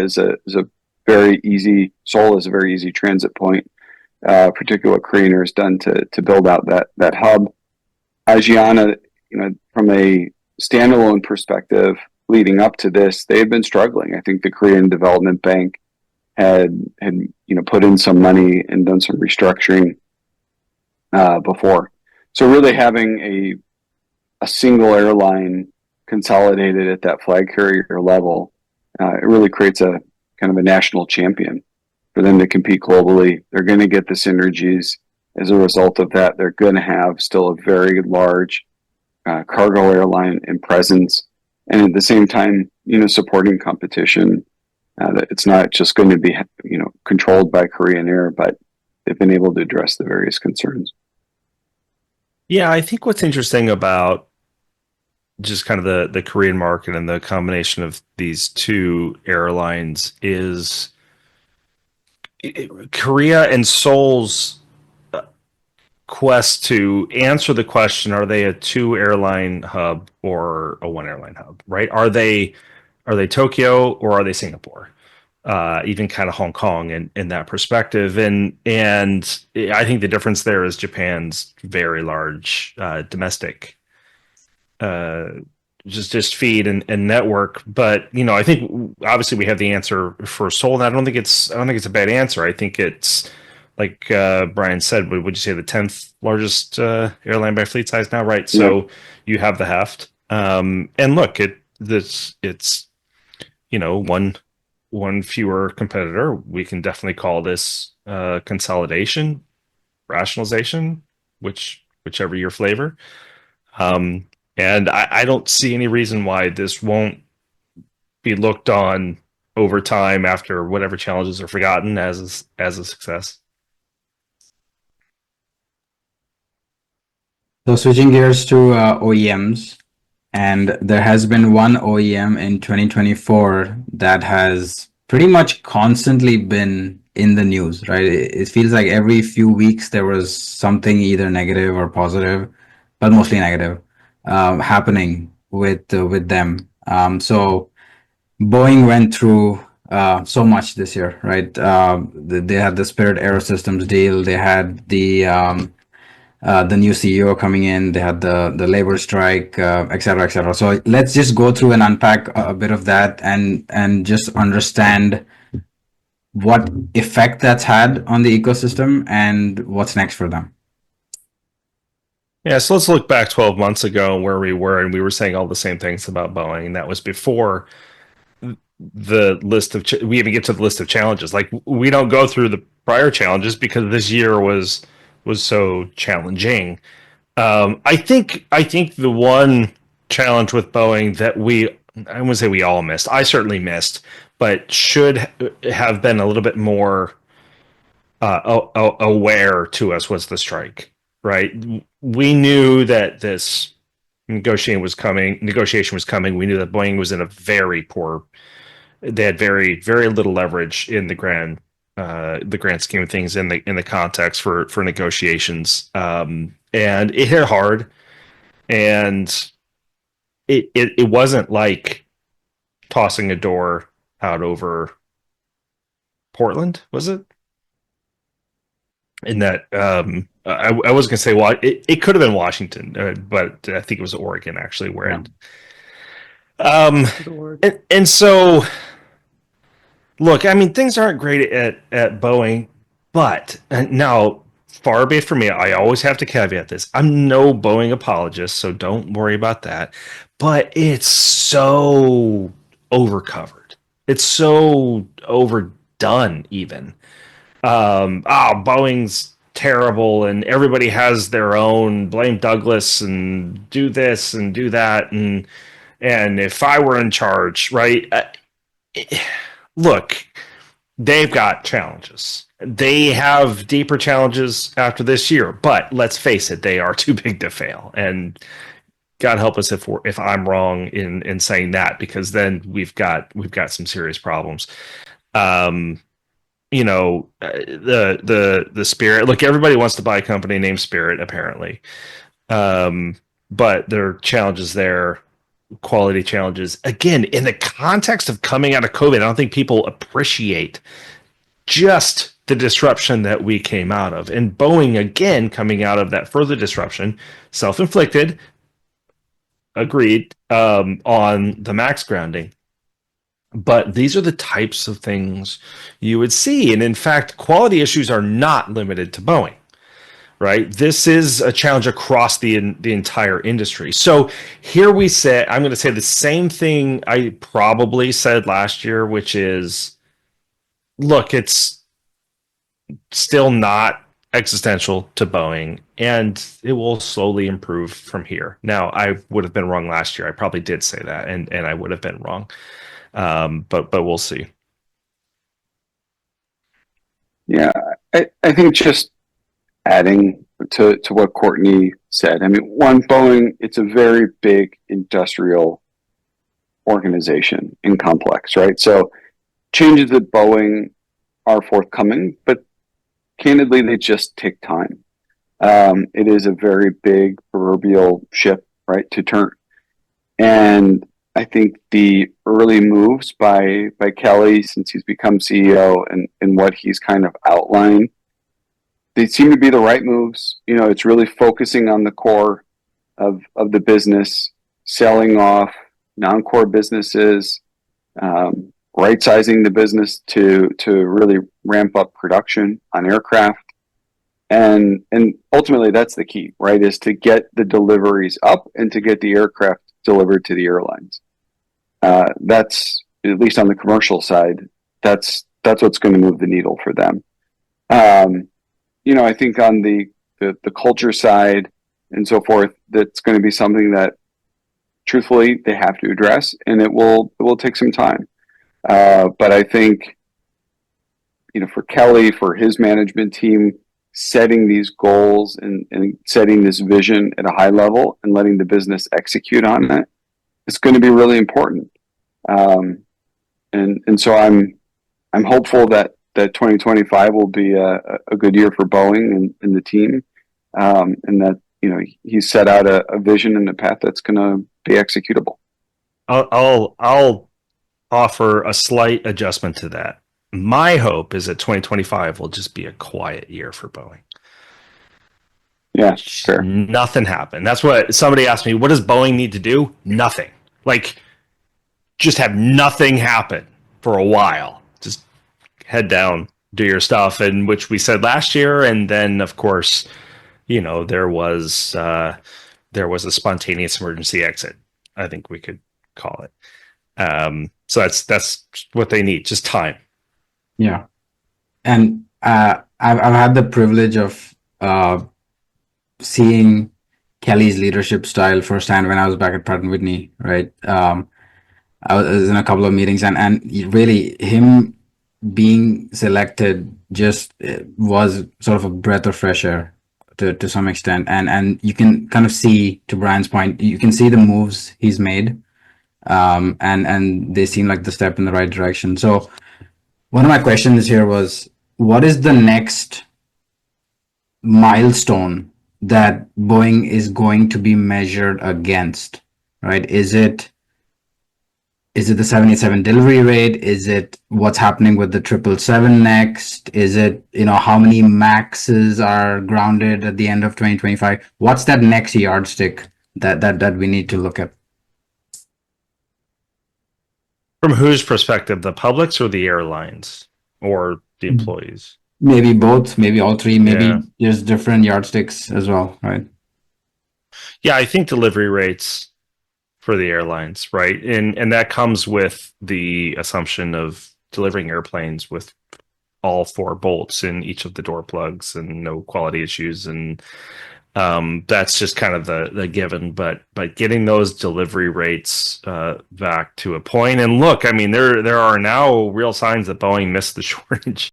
is a very easy, Seoul is a very easy transit point, particularly what Korean has done to build out that hub. Asiana, from a standalone perspective, leading up to this, they had been struggling. I think the Korean Development Bank had put in some money and done some restructuring before. So really having a single airline consolidated at that flag carrier level, it really creates a kind of a national champion for them to compete globally. They're going to get the synergies. As a result of that, they're going to have still a very large cargo airline and presence, and at the same time, supporting competition. That it's not just going to be, controlled by Korean Air, but they've been able to address the various concerns. Yeah, I think what's interesting about just kind of the Korean market and the combination of these two airlines is Korea and Seoul's quest to answer the question: are they a two airline hub or a one airline hub? Right? Are they Tokyo or are they Singapore? Even kind of Hong Kong in that perspective, and I think the difference there is Japan's very large domestic just feed and network. But I think obviously we have the answer for Seoul, and I don't think it's a bad answer. I think it's like Brian said. Would you say the 10th largest airline by fleet size now? Right. So you have the heft, and look, it's one fewer competitor. We can definitely call this consolidation, rationalization, whichever your flavor. And I don't see any reason why this won't be looked on over time after whatever challenges are forgotten as a success. So switching gears to OEMs, and there has been one OEM in 2024 that has pretty much constantly been in the news, right? It feels like every few weeks there was something either negative or positive, but mostly negative, happening with them. So Boeing went through so much this year, right? They had the Spirit Aerosystems deal. They had the new CEO coming in. They had the labor strike, et cetera, et cetera. So let's just go through and unpack a bit of that and just understand what effect that's had on the ecosystem and what's next for them. Yeah, so let's look back 12 months ago where we were, and we were saying all the same things about Boeing, and that was before the list of we even get to the list of challenges. Like, we don't go through the prior challenges because this year was so challenging. I think the one challenge with Boeing that I wouldn't say we all missed. I certainly missed, but should have been a little bit more aware to us was the strike. Right? We knew that this negotiation was coming. We knew that Boeing was in a very poor. They had very, very little leverage in the grand scheme of things in the context for negotiations, and it hit hard, and it wasn't like tossing a door out over Portland, was it? In that, I was going to say, well, it could have been Washington, but I think it was Oregon actually where it. And so, look, I mean, things aren't great at Boeing, but now, far be it from me, I always have to caveat this. I'm no Boeing apologist, so don't worry about that. But it's so overcovered. It's so overdone, even. Boeing's terrible, and everybody has their own, blame Douglas and do this and do that, and if I were in charge, right? Look, they've got challenges. They have deeper challenges after this year, but let's face it, they are too big to fail. And God help us if I'm wrong in saying that, because then we've got some serious problems. The Spirit. Look, everybody wants to buy a company named Spirit, apparently, but there are challenges there quality challenges. Again, in the context of coming out of COVID, I don't think people appreciate just the disruption that we came out of. And Boeing, again, coming out of that further disruption, self-inflicted, agreed, on the MAX grounding. But these are the types of things you would see. And in fact, quality issues are not limited to Boeing, right? This is a challenge across the entire industry. So here we say, I'm going to say the same thing I probably said last year, which is, look, it's still not existential to Boeing, and it will slowly improve from here. Now, I would have been wrong last year. I probably did say that, and I would have been wrong. But we'll see. Yeah, I think just adding to what Courtney said. I mean, one, Boeing, it's a very big industrial organization and complex, right? So changes at Boeing are forthcoming, but candidly, they just take time. It is a very big proverbial ship, right, to turn. And I think the early moves by Kelly since he's become CEO and what he's kind of outlined, they seem to be the right moves. You know, it's really focusing on the core of the business, selling off non-core businesses, right sizing the business to really ramp up production on aircraft. And ultimately that's the key, right? Is to get the deliveries up and to get the aircraft delivered to the airlines. That's, at least on the commercial side, that's what's going to move the needle for them. You know, I think on the culture side and so forth, that's going to be something that truthfully they have to address, and it will take some time. But I think, you know, for Kelly, for his management team, setting these goals and setting this vision at a high level and letting the business execute on it, it's going to be really important. And so I'm hopeful that 2025 will be a good year for Boeing and the team, and that, you know, he's set out a vision and a path that's going to be executable. I'll offer a slight adjustment to that. My hope is that 2025 will just be a quiet year for Boeing. Yeah, sure. Nothing happened. That's what somebody asked me. What does Boeing need to do? Nothing. Like, just have nothing happen for a while. Just head down, do your stuff, and which we said last year. And then, of course, you know, there was a spontaneous emergency exit, I think we could call it. So that's what they need, just time. Yeah. And I've had the privilege of seeing Kelly's leadership style firsthand when I was back at Pratt & Whitney, right? I was in a couple of meetings, and really him being selected just was sort of a breath of fresh air to some extent. And you can kind of see, to Brian's point, you can see the moves he's made, and they seem like the step in the right direction. So one of my questions here was, what is the next milestone that Boeing is going to be measured against, right? Is it the 787 delivery rate? Is it what's happening with the 777 next? Is it, you know, how many MAXs are grounded at the end of 2025? What's that next yardstick that we need to look at? From whose perspective, the public's or the airlines or the employees? Maybe both, maybe all three, maybe Yeah. just different yardsticks as well, right? Yeah, I think delivery rates for the airlines, right? And that comes with the assumption of delivering airplanes with all 4 bolts in each of the door plugs and no quality issues, and that's just kind of the given. But getting those delivery rates back to a point, and look, I mean, there are now real signs that Boeing missed the shortage